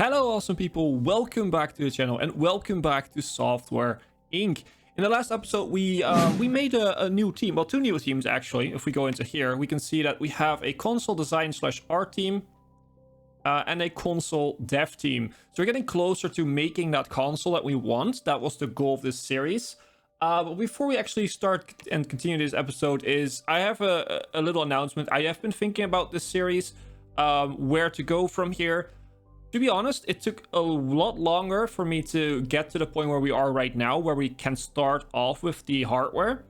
Hello awesome people, welcome back to the channel and welcome back to Software Inc. In the last episode we made a new team, well, two new teams actually. If we go into here, we can see that we have a console design / art team and a console dev team. So we're getting closer to making that console that we want. That was the goal of this series. But before we actually start and continue this episode, I have a little announcement. I have been thinking about this series, where to go from here. To be honest, it took a lot longer for me to get to the point where we are right now, where we can start off with the hardware.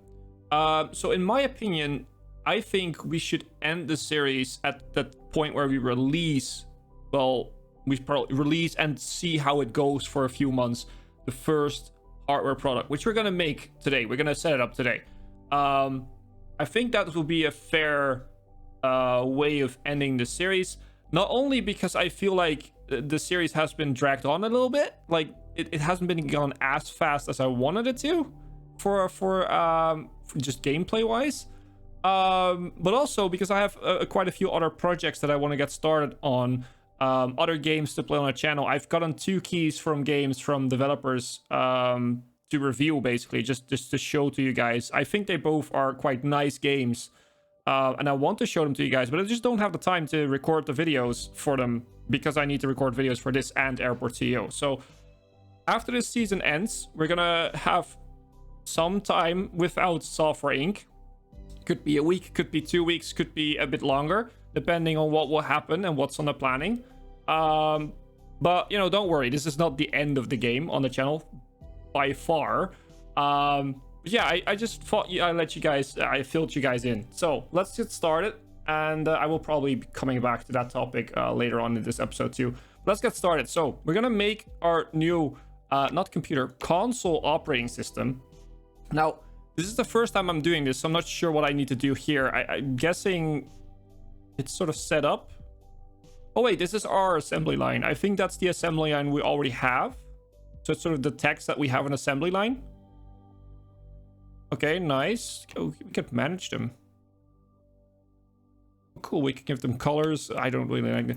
So in my opinion, I think we should end the series at the point where we release, well, we probably release and see how it goes for a few months, the first hardware product, which we're going to make today. We're going to set it up today. I think that will be a fair way of ending the series. Not only because I feel like the series has been dragged on a little bit, like it hasn't been gone as fast as I wanted it to for just gameplay wise, but also because I have quite a few other projects that I want to get started on, other games to play on the channel. I've gotten 2 keys from games from developers to review, basically just to show to you guys. I think they both are quite nice games, and I want to show them to you guys, but I just don't have the time to record the videos for them, because I need to record videos for this and Airport CEO. So after this season ends, we're gonna have some time without Software Inc. Could be a week, could be 2 weeks, could be a bit longer, depending on what will happen and what's on the planning. But you know, don't worry, this is not the end of the game on the channel by far. Yeah, I just thought I filled you guys in. So let's get started. And I will probably be coming back to that topic later on in this episode too. Let's get started. So we're gonna make our new console operating system. Now, this is the first time I'm doing this, so I'm not sure what I need to do here. I'm guessing it's sort of set up. Oh wait, this is our assembly line. I think that's the assembly line we already have. So it's sort of the text that we have an assembly line. Okay, nice. Oh, we can manage them. Cool, we can give them colors. I don't really like them.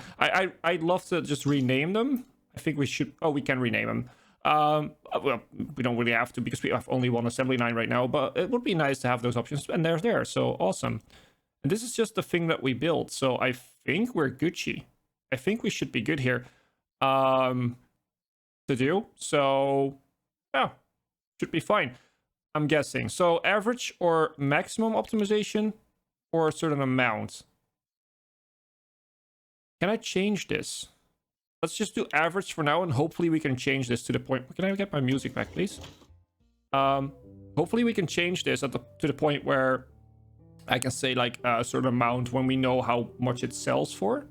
I'd love to just rename them. I think we should. Oh, we can rename them. Well, we don't really have to because we have only one assembly line right now, but it would be nice to have those options, and they're there. So awesome. And this is just the thing that we built, so I think we're Gucci. I think we should be good here to do. So yeah, should be fine, I'm guessing. So average or maximum optimization or a certain amount. Can I change this? Let's just do average for now, and hopefully we can change this to the point. Can I get my music back, please? Hopefully we can change this to the point where I can say like a certain amount when we know how much it sells for.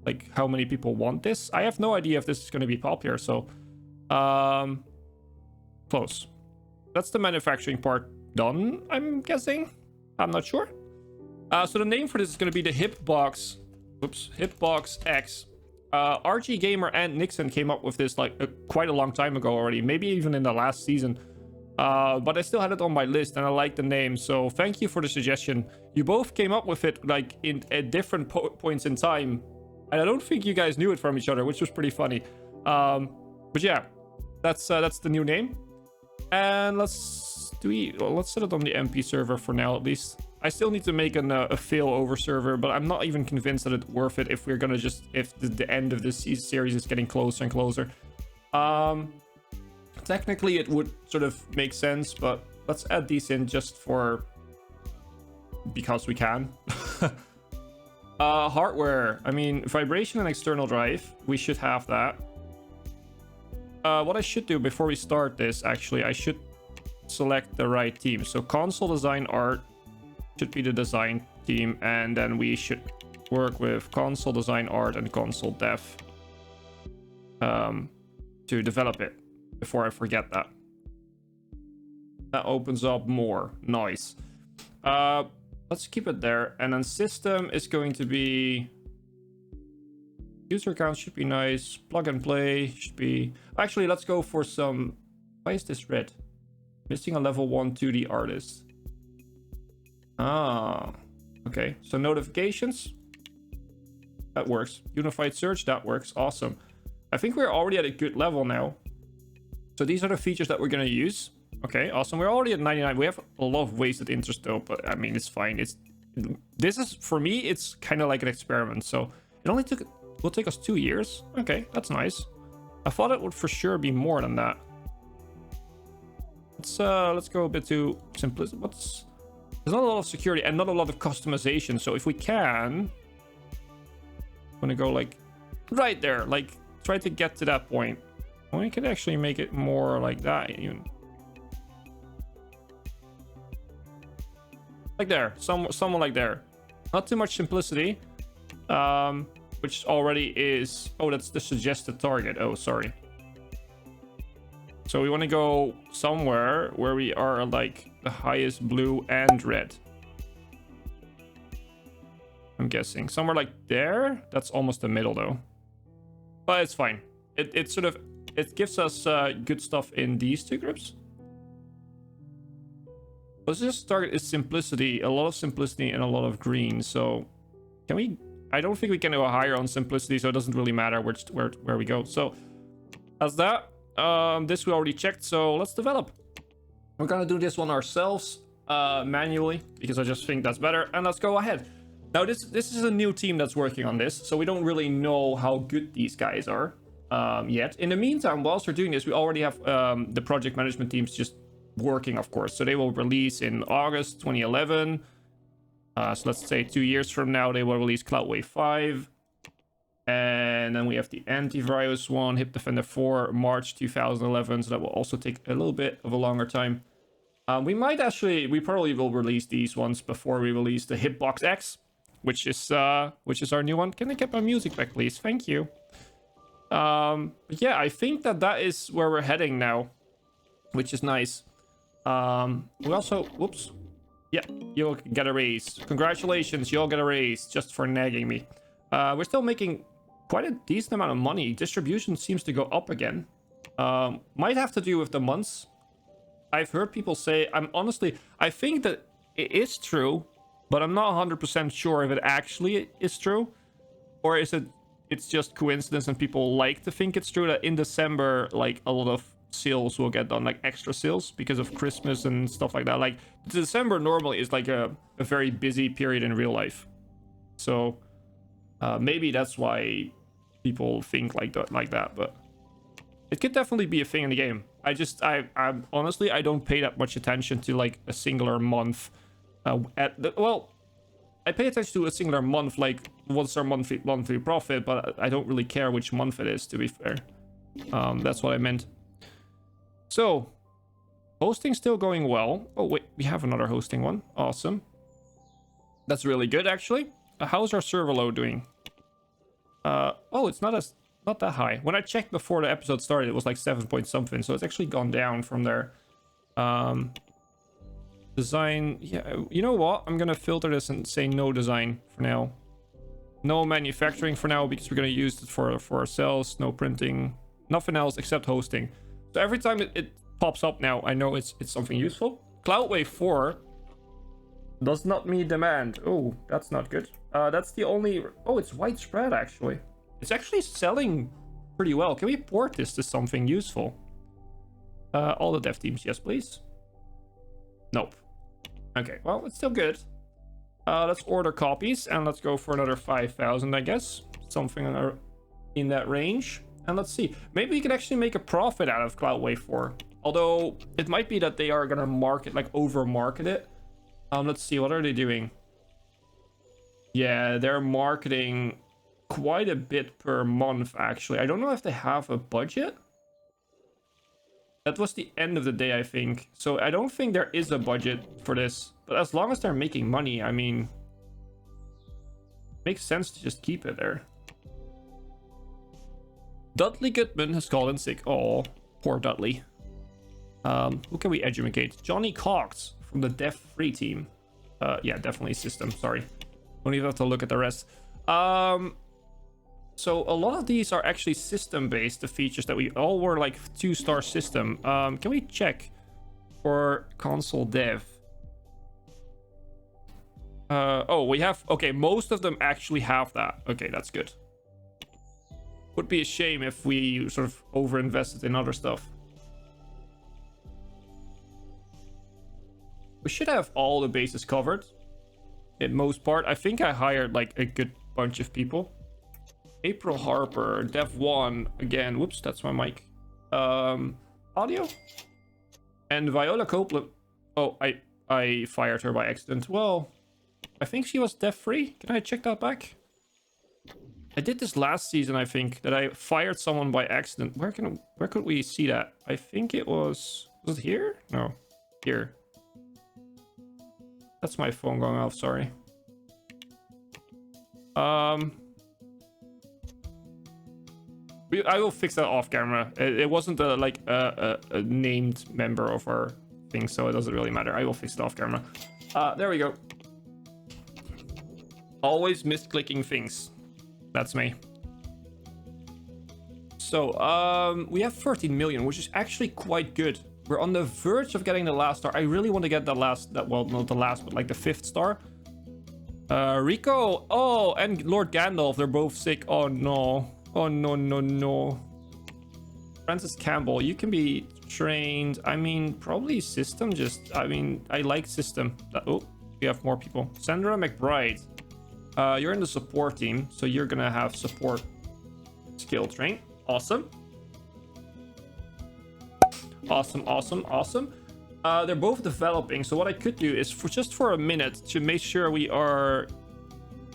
Like how many people want this. I have no idea if this is going to be popular, so close. That's the manufacturing part done, I'm guessing. I'm not sure. So the name for this is going to be the HipBox. Oops, HipBox X. RG Gamer and Nixon came up with this like quite a long time ago already, maybe even in the last season. But I still had it on my list and I like the name, so thank you for the suggestion. You both came up with it like at different points in time, and I don't think you guys knew it from each other, which was pretty funny. But yeah, that's the new name. And let's set it on the MP server for now at least. I still need to make a failover server, but I'm not even convinced that it's worth it if we're gonna if the end of this series is getting closer and closer. Technically it would sort of make sense, but let's add these in just because we can. Hardware, I mean, vibration and external drive, we should have that. What I should do before we start this, actually, I should select the right team. So console design art should be the design team, and then we should work with console design art and console dev to develop it before I forget that. That opens up more. Nice. Let's keep it there. And then system is going to be user account should be nice. Plug and play should be. Actually, let's go for some. Why is this red? Missing a level 1 2D artist. Ah, okay. So notifications, that works. Unified search, that works. Awesome. I think we're already at a good level now. So these are the features that we're going to use. Okay, awesome. We're already at 99. We have a lot of wasted interest though, but I mean, it's fine. This is, for me, it's kind of like an experiment. So it only will take us 2 years. Okay, that's nice. I thought it would for sure be more than that. Let's go a bit to simplicity. There's not a lot of security and not a lot of customization. So if we can, I'm gonna go like right there, like try to get to that point. We can actually make it more like that, even like there, someone like there. Not too much simplicity, which already is. Oh, that's the suggested target. Oh, sorry. So we want to go somewhere where we are like the highest blue and red. I'm guessing somewhere like there. That's almost the middle though, but it's fine. It sort of, it gives us good stuff in these two groups. Let's just target is simplicity, a lot of simplicity and a lot of green. So can we? I don't think we can go higher on simplicity, so it doesn't really matter where we go. So as that. This we already checked, so let's develop. We're gonna do this one ourselves manually because I just think that's better, and let's go ahead. Now this is a new team that's working on this, so we don't really know how good these guys are yet. In the meantime, whilst we're doing this, we already have the project management teams just working, of course. So they will release in August 2011. So let's say 2 years from now they will release Cloudwave 5. And then we have the antivirus one, Hip Defender 4, March 2011. So that will also take a little bit of a longer time. We probably will release these ones before we release the HipBox X, which is our new one. Can I get my music back, please? Thank you. But yeah, I think that is where we're heading now, which is nice. We also, whoops. Yeah, you'll get a raise. Congratulations, you'll get a raise just for nagging me. We're still making quite a decent amount of money. Distribution seems to go up again. Might have to do with the months. I've heard people say, I think that it is true, but I'm not 100% sure if it actually is true. Or it's just coincidence and people like to think it's true that in December, like a lot of sales will get done, like extra sales because of Christmas and stuff like that. Like December normally is like a very busy period in real life. So maybe that's why people think like that, but it could definitely be a thing in the game. I honestly, I don't pay that much attention to like a singular month. I pay attention to a singular month, like what's our monthly profit, but I don't really care which month it is, to be fair. That's what I meant. So, hosting still going well. Oh wait, we have another hosting one. Awesome. That's really good, actually. How's our server load doing? Oh, it's not that high. When I checked before the episode started, it was like 7 point something, so it's actually gone down from there. Design, yeah, you know what? I'm gonna filter this and say no design for now. No manufacturing for now, because we're gonna use it for ourselves. No printing, nothing else except hosting. So every time it pops up now, I know it's something useful. Cloudwave 4 does not meet demand. Oh, that's not good. That's the only... Oh, it's widespread, actually. It's actually selling pretty well. Can we port this to something useful? All the dev teams, yes, please. Nope. Okay, well, it's still good. Let's order copies, and let's go for another 5,000, I guess. Something in that range. And let's see. Maybe we can actually make a profit out of Cloudwave 4. Although, it might be that they are going to market, like, over-market it. Let's see, what are they doing? Yeah, they're marketing quite a bit per month, actually. I don't know if they have a budget. That was the end of the day, I think. So I don't think there is a budget for this. But as long as they're making money, I mean... Makes sense to just keep it there. Dudley Goodman has called in sick. Oh, poor Dudley. Who can we educate? Johnny Cox from the Dev Free team. Yeah, definitely system. Sorry. Don't even have to look at the rest. So a lot of these are actually system-based, the features that we all were like 2-star system. Can we check for console dev? Oh, we have... Okay, most of them actually have that. Okay, that's good. Would be a shame if we sort of over-invested in other stuff. We should have all the bases covered. In most part. I think I hired like a good bunch of people. April Harper, Dev 1, again, whoops, that's my mic. Audio? And Viola Copeland. Oh, I fired her by accident. Well, I think she was Dev 3. Can I check that back? I did this last season, I think, that I fired someone by accident. Where could we see that? I think it was it here? No, here. That's my phone going off, sorry. I will fix that off camera. It wasn't like a named member of our thing, so it doesn't really matter. I will fix it off camera. There we go. Always misclicking things. That's me. So, we have 13 million, which is actually quite good. We're on the verge of getting the last star. I really want to get well, not the last, but like the 5th star. Rico. Oh, and Lord Gandalf. They're both sick. Oh, no. Oh, no. Francis Campbell. You can be trained. I mean, probably system. I like system. Oh, we have more people. Sandra McBride. You're in the support team, so you're gonna have support skill train. Awesome. Awesome. They're both developing, so what I could do is just for a minute to make sure we are,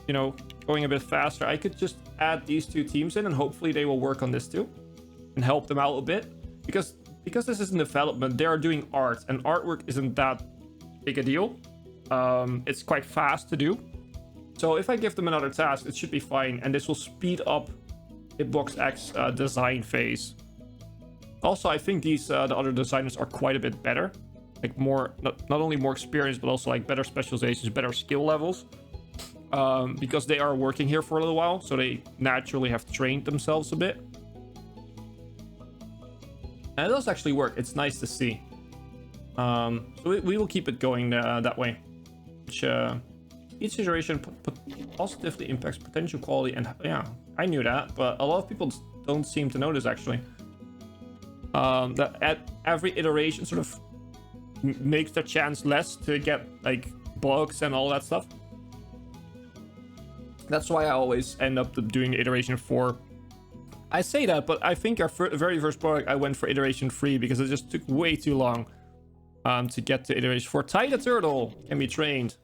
going a bit faster, I could just add these 2 teams in and hopefully they will work on this too and help them out a bit, because this is in development. They are doing art, and artwork isn't that big a deal. It's quite fast to do, so if I give them another task, it should be fine, and this will speed up HipBox X design phase. Also, I think the other designers are quite a bit better, like more, not only more experienced, but also like better specializations, better skill levels, because they are working here for a little while, so they naturally have trained themselves a bit. And it does actually work. It's nice to see. So we will keep it going that way, which each iteration positively impacts potential quality. And yeah, I knew that, but a lot of people don't seem to notice actually. That at every iteration sort of makes the chance less to get like bugs and all that stuff. That's why I always end up doing iteration 4. I say that, but I think our very first product I went for iteration 3 because it just took way too long to get to iteration 4. Ty the Turtle can be trained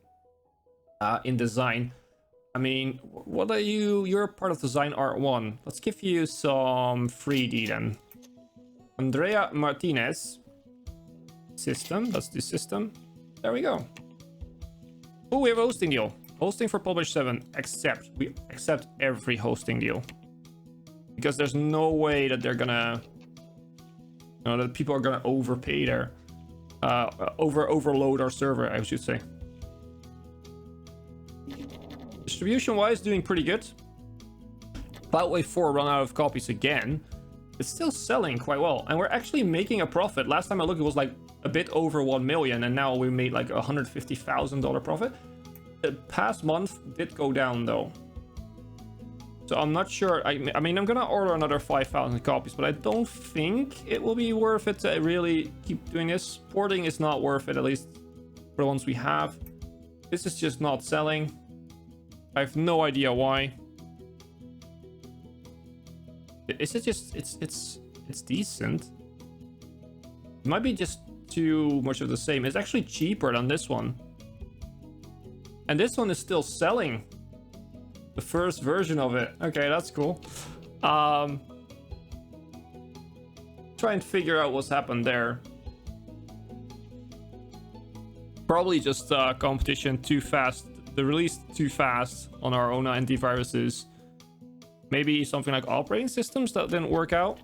in design. I mean, what are you? You're part of Design Art 1. Let's give you some 3D then. Andrea Martinez. System. Let's do system. There we go. Oh, we have a hosting deal. Hosting for Publish 7. We accept every hosting deal. Because there's no way that they're gonna... that people are gonna overpay their... overload our server, I should say. Distribution-wise, doing pretty good. Cloudwave 4 run out of copies again. It's still selling quite well, and we're actually making a profit. Last time I looked, it was like a bit over 1 million, and now we made like $150,000 profit. The past month did go down though, so I'm not sure. I mean, I'm gonna order another 5,000 copies, but I don't think it will be worth it to really keep doing this. Porting is not worth it, at least for the ones we have. This is just not selling. I have no idea why. Is it just it's decent? It might be just too much of the same. It's actually cheaper than this one, and this one is still selling. The first version of it. Okay, that's cool. Try and figure out what's happened there. Probably just competition too fast. The release too fast on our own antiviruses. Maybe something like operating systems that didn't work out.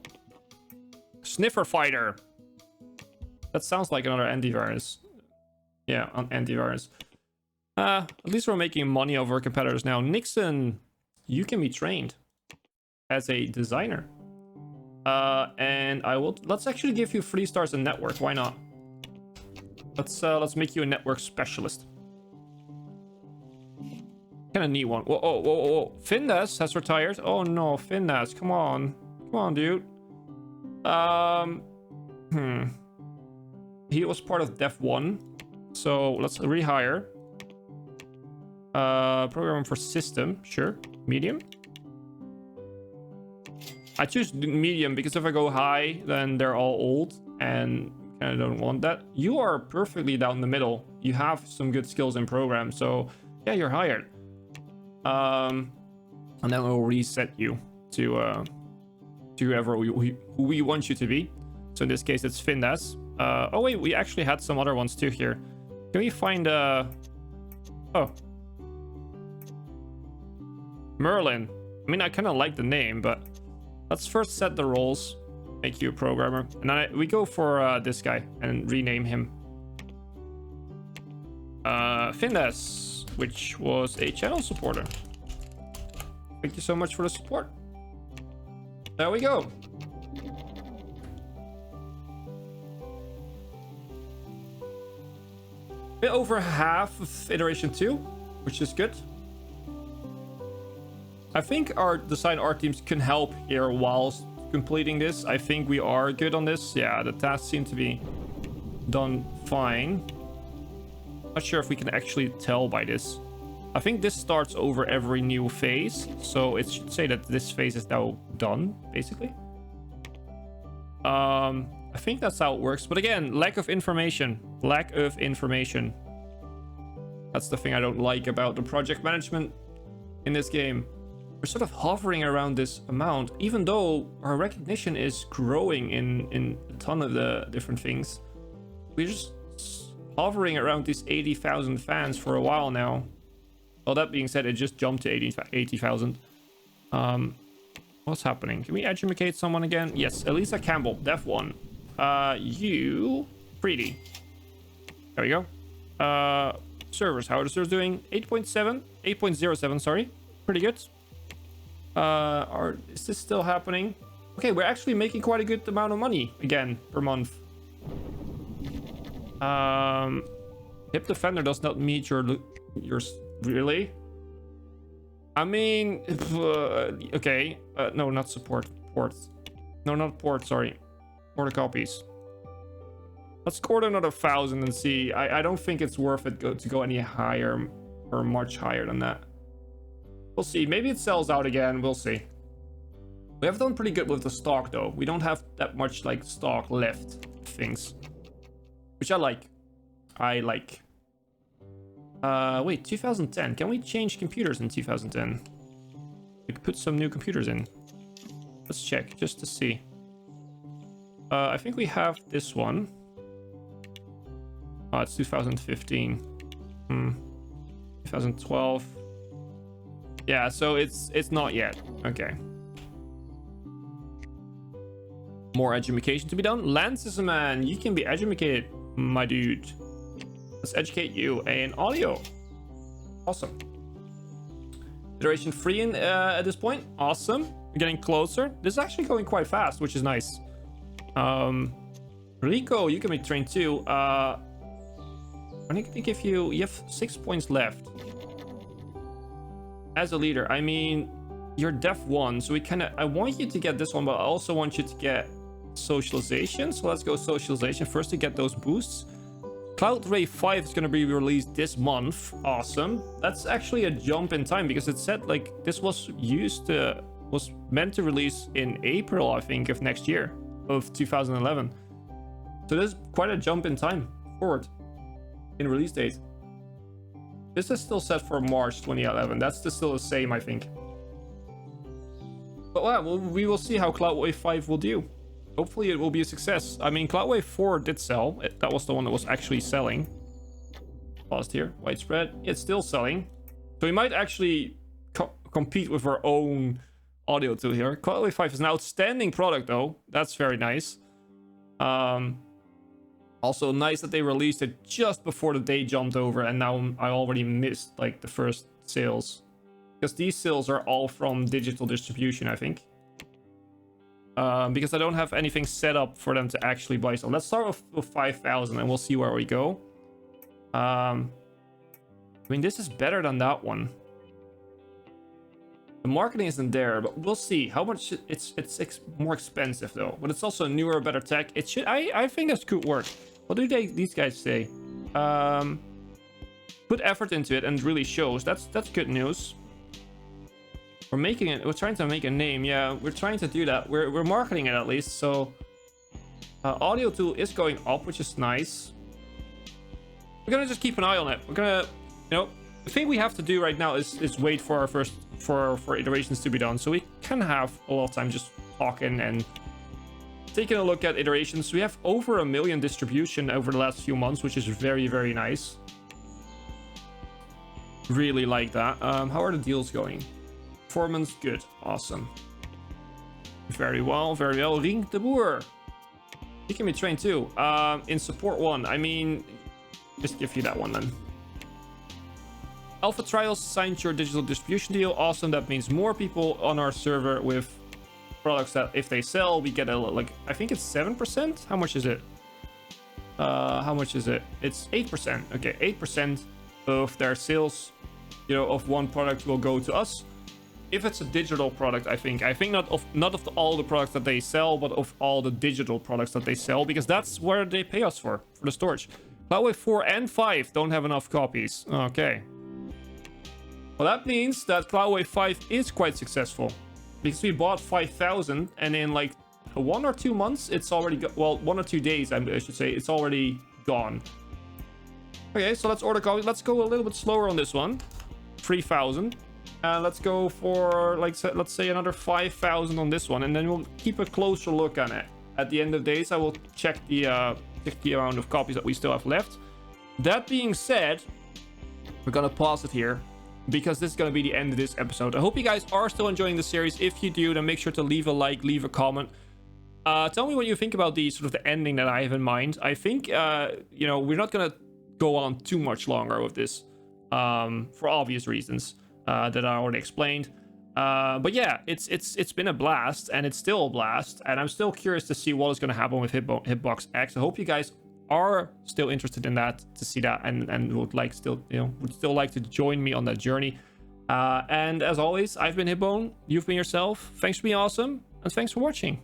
Sniffer Fighter. That sounds like another antivirus. Yeah, an antivirus. At least we're making money over our competitors now. Nixon, you can be trained as a designer. And let's actually give you 3 stars in network. Why not? Let's make you a network specialist. Kind of neat one. Whoa, whoa, whoa, whoa. Findas has retired. Oh no, Findas, come on. Come on, dude. He was part of Dev 1. So let's rehire. Program for system. Sure. Medium. I choose medium because if I go high, then they're all old. And kind of don't want that. You are perfectly down the middle. You have some good skills in program. So yeah, you're hired. And then we'll reset you to whoever who we want you to be. So in this case, it's Findas. Oh wait, we actually had some other ones too here. Can we find oh, Merlin. I mean, I kind of like the name, but let's first set the roles. Make you a programmer, and then we go for this guy and rename him Findas, which was a channel supporter. Thank you so much for the support. There we go. Bit over half of iteration 2, which is good. I think our design art teams can help here whilst completing this. I think we are good on this. Yeah, the tasks seem to be done fine. Not sure if we can actually tell by this. I think this starts over every new phase, so it should say that this phase is now done, basically. I think that's how it works, but again, lack of information. Lack of information. That's the thing I don't like about the project management in this game. We're sort of hovering around this amount, even though our recognition is growing in a ton of the different things. We're just hovering around these 80,000 fans for a while now. Well, that being said, it just jumped to 80,000. What's happening? Can we educate someone again? Yes, Elisa Campbell, Dev 1. You... Pretty. There we go. Servers, how are the servers doing? 8.7? 8.07, sorry. Pretty good. Is this still happening? Okay, we're actually making quite a good amount of money again per month. Hip Defender does not meet your really? I mean, okay. No, not support. Ports. No, not port, sorry. Order copies. Let's score another 1,000 and see. I don't think it's worth it to go any higher or much higher than that. We'll see. Maybe it sells out again. We'll see. We have done pretty good with the stock, though. We don't have that much, like, stock left things. Which I like. I like. Wait, 2010. Can we change computers in 2010? We could put some new computers in. Let's check, just to see. I think we have this one. Oh, it's 2015. 2012. Yeah, so it's not yet. Okay. More education to be done. Lance is a man. You can be educated, my dude. Let's educate you in audio. Awesome. Iteration 3 at this point. Awesome. We're getting closer. This is actually going quite fast, which is nice. Rico, you can be trained too. I'm gonna give you have 6 points left. As a leader, I mean, you're Dev 1, so I want you to get this one, but I also want you to get socialization. So let's go socialization first to get those boosts. Cloud Ray 5 is going to be released this month. Awesome. That's actually a jump in time because it said like this was meant to release in April, I think, of next year, of 2011. So there's quite a jump in time forward in release date. This is still set for March 2011. That's still the same, I think. But yeah, we will see how Cloudwave 5 will do. Hopefully it will be a success. I mean, Cloudwave 4 did sell. That was the one that was actually selling. Paused here. Widespread. It's still selling. So we might actually compete with our own audio tool here. Cloudwave 5 is an outstanding product, though. That's very nice. Also nice that they released it just before the day jumped over, and now I already missed like the first sales. Because these sales are all from digital distribution, I think. Because I don't have anything set up for them to actually buy. So let's start with 5,000 and we'll see where we go. I mean, this is better than that one. The marketing isn't there, but we'll see how much it's more expensive though. But it's also newer, better tech. It should. I think this could work. What do these guys say? Put effort into it and it really shows. That's good news. We're making it. We're trying to make a name. Yeah, we're trying to do that. We're marketing it at least. So audio tool is going up, which is nice. We're gonna just keep an eye on it. We're gonna, the thing we have to do right now is wait for our first for iterations to be done, so we can have a lot of time just talking and taking a look at iterations. We have over 1 million distribution over the last few months, which is very, very nice. Really like that. How are the deals going? Performance good, awesome. Very well, very well. Rink de Boer, he can be trained too. In support 1, I mean, just give you that one then. Alpha Trials signed your digital distribution deal. Awesome. That means more people on our server with products that if they sell, we get a, like, I think it's 7%. How much is it? How much is it? It's 8%. Okay, 8% of their sales, of one product will go to us. If it's a digital product, I think not of all the products that they sell, but of all the digital products that they sell, because that's where they pay us for the storage. Cloudwave 4 and 5 don't have enough copies. Okay. Well, that means that Cloudwave 5 is quite successful, because we bought 5,000 and in like 1 or 2 months, it's already well, 1 or 2 days, I should say, it's already gone. Okay, so let's order copies. Let's go a little bit slower on this one. 3,000. Let's go for, like, let's say another 5,000 on this one, and then we'll keep a closer look on it. At the end of the days, I will check the amount of copies that we still have left. That being said, we're gonna pause it here, because this is going to be the end of this episode. I hope you guys are still enjoying the series. If you do, then make sure to leave a like, leave a comment. Tell me what you think about the sort of the ending that I have in mind. I think, we're not going to go on too much longer with this, for obvious reasons that I already explained. But yeah, it's been a blast, and it's still a blast, and I'm still curious to see what is going to happen with HipBox X. I hope you guys are still interested in that, to see that, and would still like to join me on that journey. And as always, I've been Hipbone, you've been yourself. Thanks for being awesome, and thanks for watching.